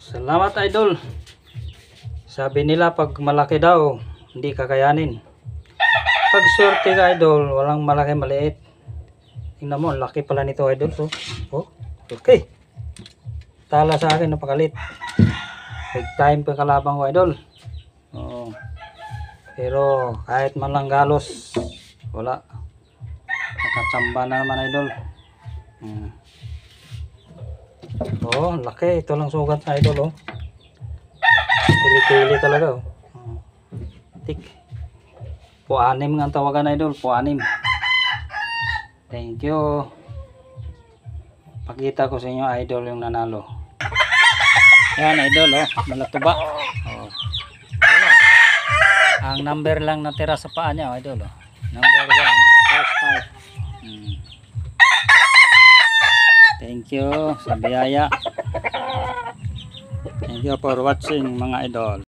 Salamat idol. Sabi nila pag malaki daw, hindi kakayanin. Pag swerte ka idol, walang malaki maliit. Tingnan mo, laki pala nito idol. So, oh, okay. Tala sa akin, napakalit. Big time pa kalabang ko idol. Oh. Pero kahit man lang galos, wala. Nakachamba na naman idol. Oh, laki. Ito lang sugat sa idol, oh. Kili-kili talaga, oh. Tik. Po-anim nga ang tawagan, idol. Po-anim. Thank you. Pakita ko sa inyo, idol, yung nanalo. Yan, idol, oh. Malatuba. Oh. Wala. Ang number lang natira sa paa niya, idol, oh. Number 1, first 5. Thank you sa biyaya. Thank you for watching mga idol.